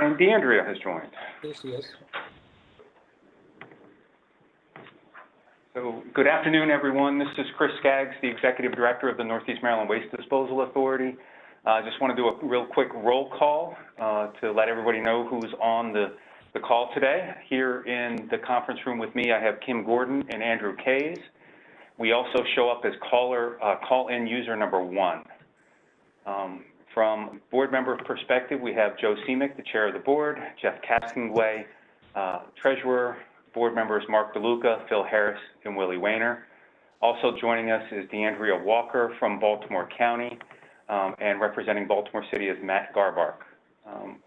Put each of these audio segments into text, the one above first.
And DeAndrea has joined. There she is. So good afternoon, everyone. This is Chris Skaggs, the Executive Director of the Northeast Maryland Waste Disposal Authority. I just want to do a real quick roll call to let everybody know who's on the call today. Here in the conference room with me, I have Kim Gordon and Andrew Kays. We also show up as call-in user number 1. From board member perspective, we have Joe Semick, the chair of the board, Jeff Castonguay, treasurer, board members Mark DeLuca, Phil Harris, and Willie Wayner. Also joining us is DeAndrea Walker from Baltimore County, and representing Baltimore City is Matt Garbark.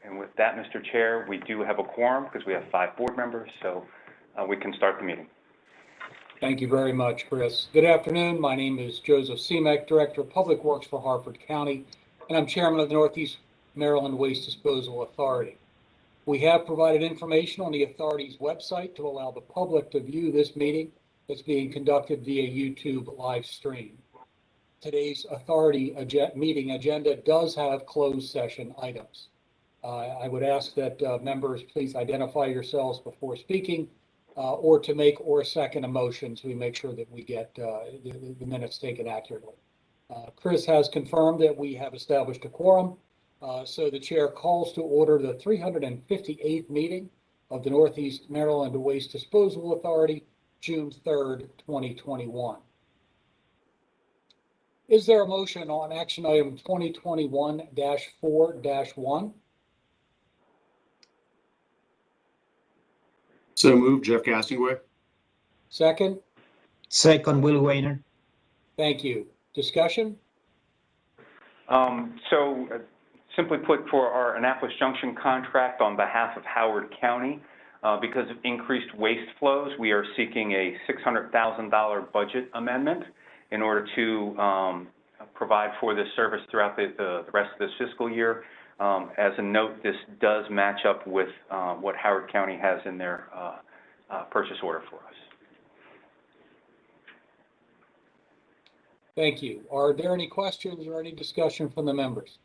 And with that, Mr. Chair, we do have a quorum because we have 5 board members, so we can start the meeting. Thank you very much, Chris. Good afternoon. My name is Joseph Semick, Director of Public Works for Harford County, and I'm Chairman of the Northeast Maryland Waste Disposal Authority. We have provided information on the authority's website to allow the public to view this meeting that's being conducted via YouTube live stream. Today's authority meeting agenda does have closed session items. I would ask that members please identify yourselves before speaking or to make or second a motion so we make sure that we get the minutes taken accurately. Chris has confirmed that we have established a quorum. So the chair calls to order the 358th meeting of the Northeast Maryland Waste Disposal Authority, June 3rd, 2021. Is there a motion on action item 2021-4-1? So moved, Jeff Castonguay. Second? Second, Will Wayner. Thank you. Discussion? Simply put, for our Annapolis Junction contract on behalf of Howard County, because of increased waste flows, we are seeking a $600,000 budget amendment in order to provide for this service throughout the rest of this fiscal year. As a note, this does match up with what Howard County has in their purchase order for us. Thank you. Are there any questions or any discussion from the members?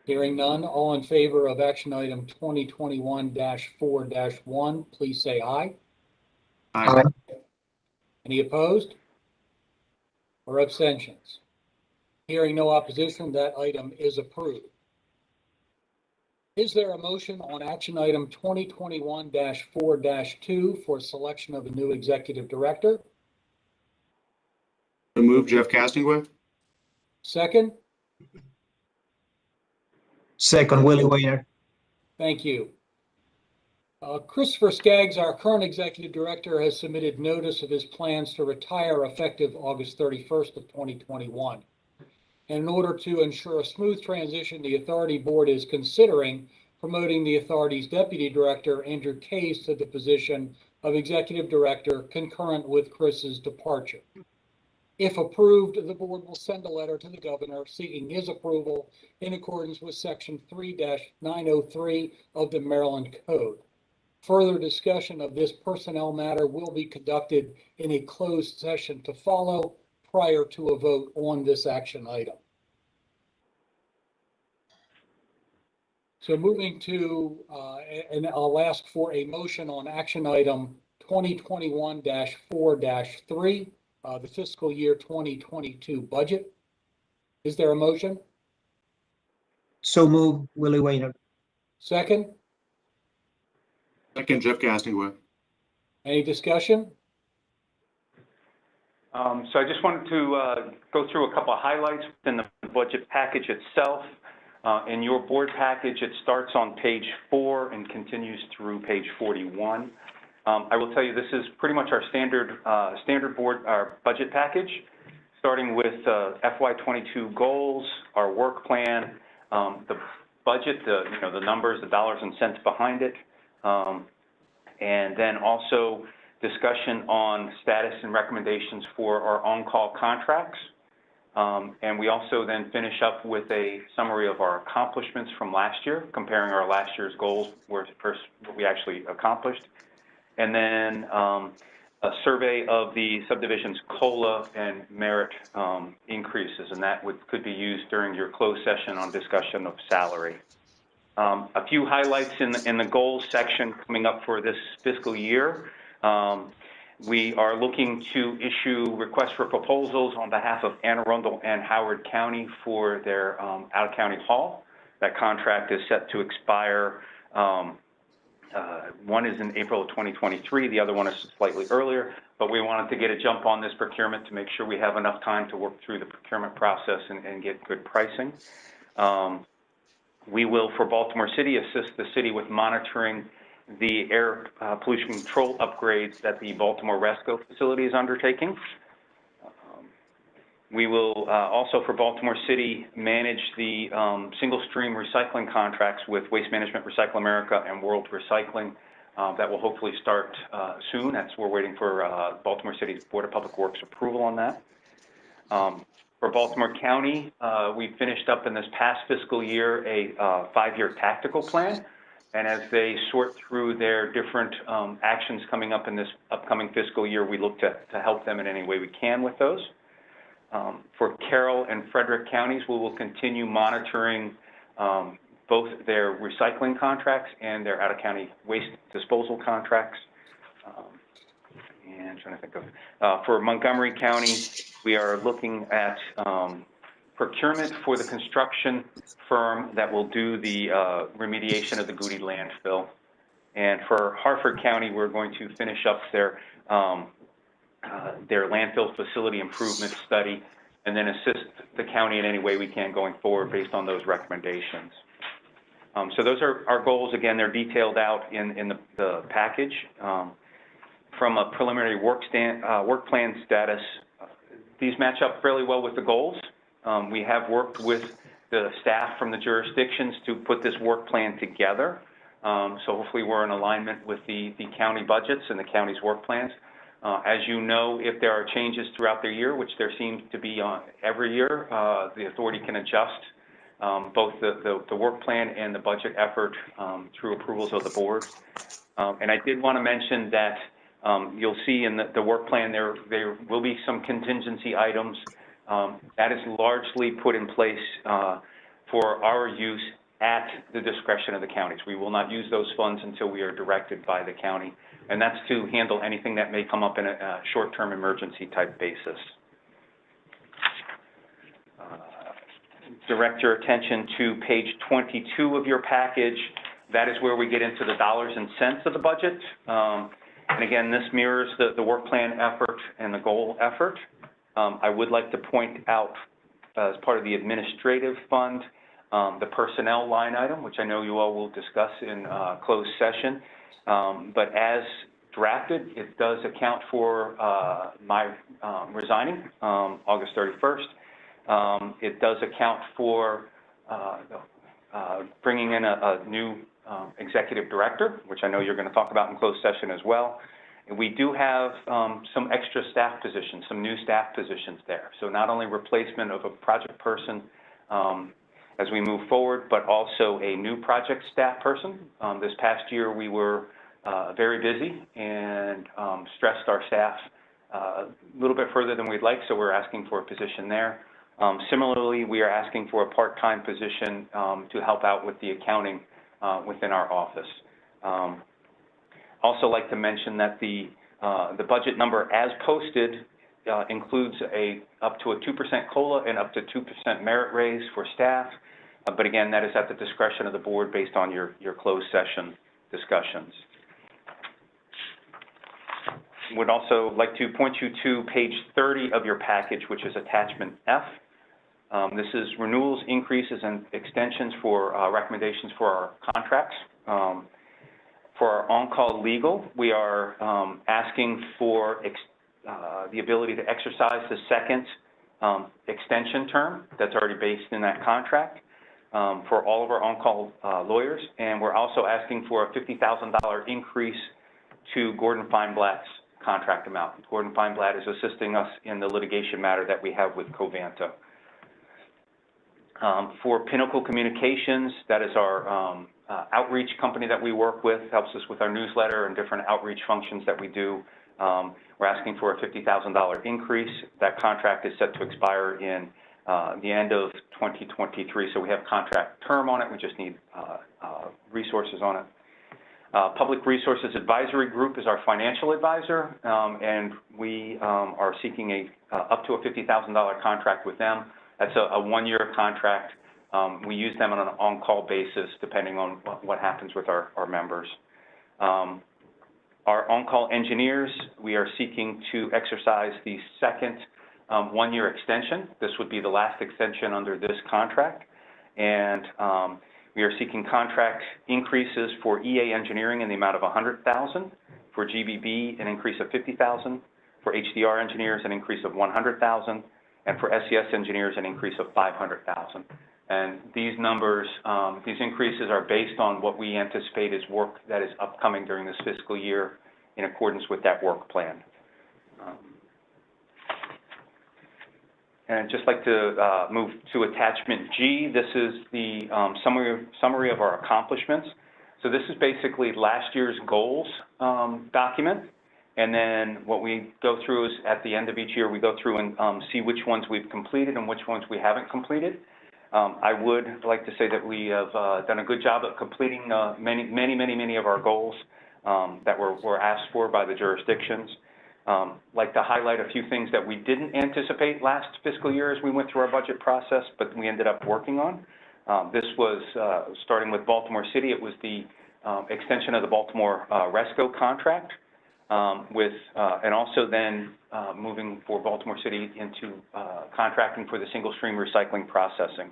Hearing none, all in favor of action item 2021-4-1, please say aye. Aye. Any opposed or abstentions? Hearing no opposition, that item is approved. Is there a motion on action item 2021-4-2 for selection of a new executive director? So moved, Jeff Castonguay. Second? Second, Willie Wayner. Thank you. Christopher Skaggs, our current executive director, has submitted notice of his plans to retire effective August 31st of 2021. And in order to ensure a smooth transition, the authority board is considering promoting the authority's deputy director, Andrew Kays, to the position of executive director concurrent with Chris's departure. If approved, the board will send a letter to the governor seeking his approval in accordance with section 3-903 of the Maryland Code. Further discussion of this personnel matter will be conducted in a closed session to follow prior to a vote on this action item. So moving to, and I'll ask for a motion on action item 2021-4-3, the fiscal year 2022 budget. Is there a motion? So moved, Willie Wayner. Second? Second, Jeff Castonguay. Any discussion? So I just wanted to go through a couple of highlights within the budget package itself. In your board package, it starts on page 4 and continues through page 41. I will tell you this is pretty much our standard our budget package, starting with FY22 goals, our work plan, the budget, the numbers, the dollars and cents behind it, and then also discussion on status and recommendations for our on-call contracts. And we also then finish up with a summary of our accomplishments from last year, comparing our last year's goals versus what we actually accomplished. And then survey of the subdivision's COLA and merit increases, and that could be used during your closed session on discussion of salary. A few highlights in the goals section coming up for this fiscal year. We are looking to issue requests for proposals on behalf of Anne Arundel and Howard County for their out-of-county hall. That contract is set to expire. One is in April of 2023, the other one is slightly earlier, but we wanted to get a jump on this procurement to make sure we have enough time to work through the procurement process and get good pricing. We will, for Baltimore City, assist the city with monitoring the air pollution control upgrades that the Baltimore RESCO facility is undertaking. We will also, for Baltimore City, manage the single-stream recycling contracts with Waste Management, Recycle America, and World Recycling. That will hopefully start soon. We're waiting for Baltimore City's Board of Public Works approval on that. For Baltimore County, we finished up in this past fiscal year a 5-year tactical plan. And as they sort through their different actions coming up in this upcoming fiscal year, we look to help them in any way we can with those. For Carroll and Frederick counties, we will continue monitoring both their recycling contracts and their out-of-county waste disposal contracts. And I'm trying to think of, for Montgomery County, we are looking at procurement for the construction firm that will do the remediation of the Goody landfill. And for Harford County, we're going to finish up their landfill facility improvement study and then assist the county in any way we can going forward based on those recommendations. So those are our goals. Again, they're detailed out in the package. From a preliminary work plan status, these match up fairly well with the goals. We have worked with the staff from the jurisdictions to put this work plan together. So hopefully we're in alignment with the county budgets and the county's work plans. As you know, if there are changes throughout the year, which there seems to be every year, the authority can adjust both the work plan and the budget effort through approvals of the board. And I did want to mention that you'll see in the work plan there will be some contingency items. That is largely put in place for our use at the discretion of the counties. We will not use those funds until we are directed by the county, and that's to handle anything that may come up in a short-term emergency type basis. Direct your attention to page 22 of your package. That is where we get into the dollars and cents of the budget. And again, this mirrors the work plan effort and the goal effort. I would like to point out, as part of the administrative fund, the personnel line item, which I know you all will discuss in closed session. But as drafted, it does account for my resigning August 31st. It does account for bringing in a new executive director, which I know you're going to talk about in closed session as well. And we do have some extra staff positions, some new staff positions there. So not only replacement of a project person as we move forward, but also a new project staff person. This past year we were very busy and stressed our staff a little bit further than we'd like, so we're asking for a position there. Similarly, we are asking for a part-time position to help out with the accounting within our office. Also like to mention that the budget number as posted includes up to a 2% COLA and up to 2% merit raise for staff. But again, that is at the discretion of the board based on your closed session discussions. Would also like to point you to page 30 of your package, which is attachment F. This is renewals, increases, and extensions for recommendations for our contracts. For our on-call legal, we are asking for the ability to exercise the second extension term that's already based in that contract for all of our on-call lawyers. And we're also asking for a $50,000 increase to Gordon Feinblatt's contract amount. Gordon Feinblatt is assisting us in the litigation matter that we have with Covanta. For Pinnacle Communications, that is our outreach company that we work with, helps us with our newsletter and different outreach functions that we do. We're asking for a $50,000 increase. That contract is set to expire in the end of 2023, so we have contract term on it. We just need resources on it. Public Resources Advisory Group is our financial advisor, and we are seeking up to a $50,000 contract with them. That's a one-year contract. We use them on an on-call basis depending on what happens with our members. Our on-call engineers, we are seeking to exercise the second one-year extension. This would be the last extension under this contract. And we are seeking contract increases for EA Engineering in the amount of $100,000, for GBB an increase of $50,000, for HDR engineers an increase of $100,000, and for SES engineers an increase of $500,000. And these numbers, these increases are based on what we anticipate is work that is upcoming during this fiscal year in accordance with that work plan. And I'd just like to move to attachment G. This is the summary of our accomplishments. So this is basically last year's goals document. And then what we go through is at the end of each year, we go through and see which ones we've completed and which ones we haven't completed. I would like to say that we have done a good job of completing many of our goals that were asked for by the jurisdictions. Like to highlight a few things that we didn't anticipate last fiscal year as we went through our budget process, but we ended up working on. This was starting with Baltimore City. It was the extension of the Baltimore RESCO contract, and also then moving for Baltimore City into contracting for the single stream recycling processing.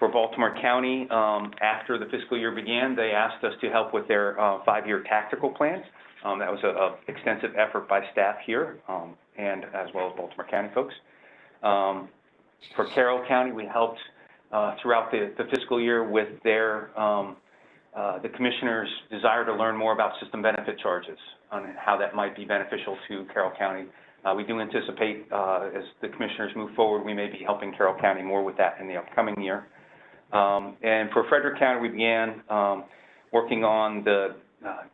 For Baltimore County, after the fiscal year began, they asked us to help with their 5-year tactical plan. That was an extensive effort by staff here, and as well as Baltimore County folks. For Carroll County, we helped throughout the fiscal year with their the commissioner's desire to learn more about system benefit charges and how that might be beneficial to Carroll County. We do anticipate, as the commissioners move forward, we may be helping Carroll County more with that in the upcoming year. And for Frederick County, we began working on the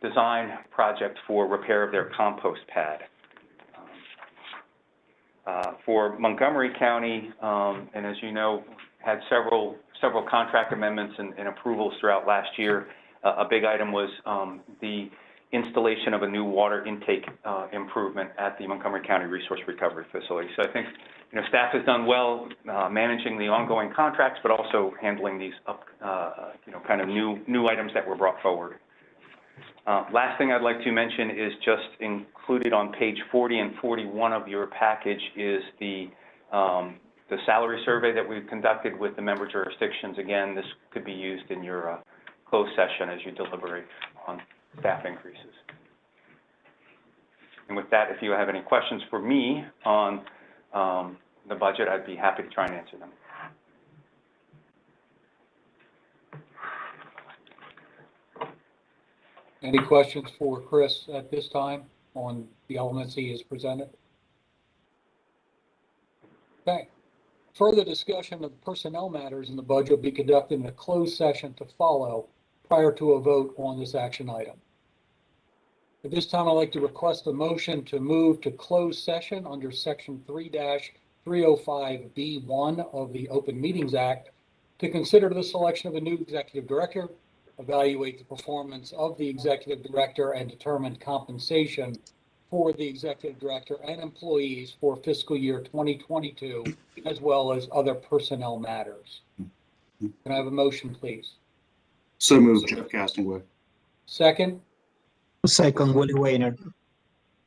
design project for repair of their compost pad. For Montgomery County, and as you know, had several contract amendments and approvals throughout last year. A big item was the installation of a new water intake improvement at the Montgomery County Resource Recovery Facility. So I think staff has done well managing the ongoing contracts, but also handling these kind of new items that were brought forward. Last thing I'd like to mention is just included on page 40 and 41 of your package is the salary survey that we've conducted with the member jurisdictions. Again, this could be used in your closed session as you deliberate on staff increases. And with that, if you have any questions for me on the budget, I'd be happy to try and answer them. Any questions for Chris at this time on the elements he has presented? Okay. Further discussion of personnel matters in the budget will be conducted in a closed session to follow prior to a vote on this action item. At this time, I'd like to request a motion to move to closed session under Section 3-305B1 of the Open Meetings Act to consider the selection of a new executive director, evaluate the performance of the executive director, and determine compensation for the executive director and employees for fiscal year 2022, as well as other personnel matters. Can I have a motion, please? So moved, Jeff Castingway. Second? Second, Willie Weiner.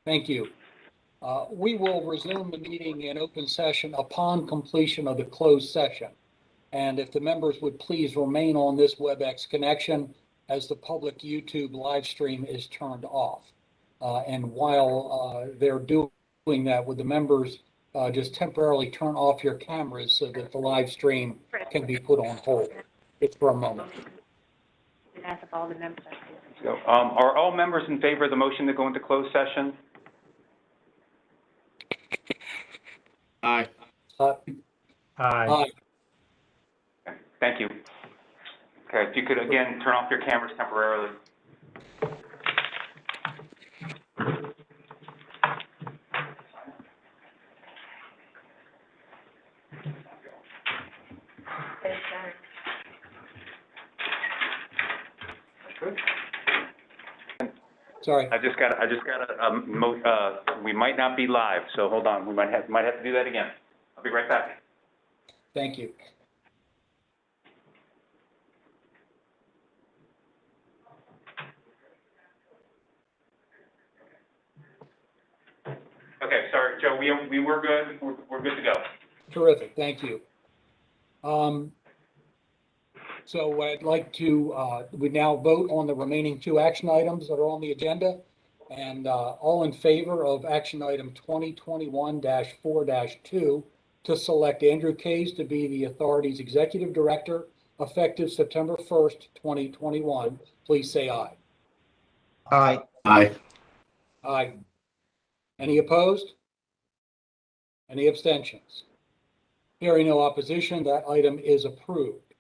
Thank you. We will resume the meeting in open session upon completion of the closed session. And if the members would please remain on this WebEx connection as the public YouTube live stream is turned off. And while they're doing that, would the members just temporarily turn off your cameras so that the live stream can be put on hold? It's for a moment. Ask if all the members are. So, are all members in favor of the motion to go into closed session? Aye. Aye. Okay, thank you. Okay, if you could again turn off your cameras temporarily. Sorry. We might not be live, so hold on. We might have to do that again. I'll be right back. Thank you. Okay, sorry, Joe, we were good. We're good to go. Terrific, thank you. So what I'd like to, we now vote on the remaining two action items that are on the agenda. And all in favor of action item 2021-4-2 to select Andrew Kays to be the authority's executive director effective September 1st, 2021, please say aye. Aye. Aye. Aye. Any opposed? Any abstentions? Hearing no opposition, that item is approved.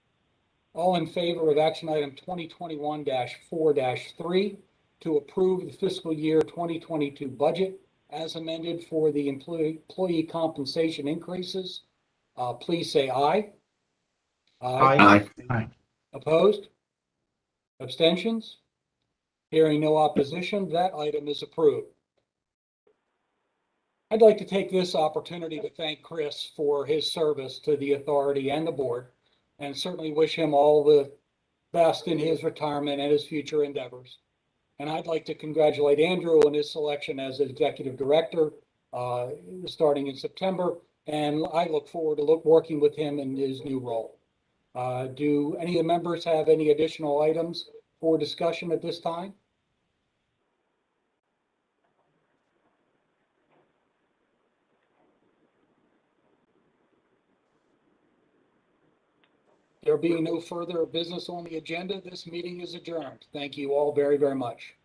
All in favor of action item 2021-4-3 to approve the fiscal year 2022 budget as amended for the employee compensation increases, please say aye. Aye. Aye. Opposed? Abstentions? Hearing no opposition, that item is approved. I'd like to take this opportunity to thank Chris for his service to the authority and the board, and certainly wish him all the best in his retirement and his future endeavors. And I'd like to congratulate Andrew on his selection as executive director starting in September, and I look forward to working with him in his new role. Do any of the members have any additional items for discussion at this time? There being no further business on the agenda, this meeting is adjourned. Thank you all very, very much.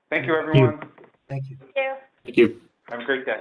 Thank you, everyone. Thank you. Thank you. Thank you. Have a great day.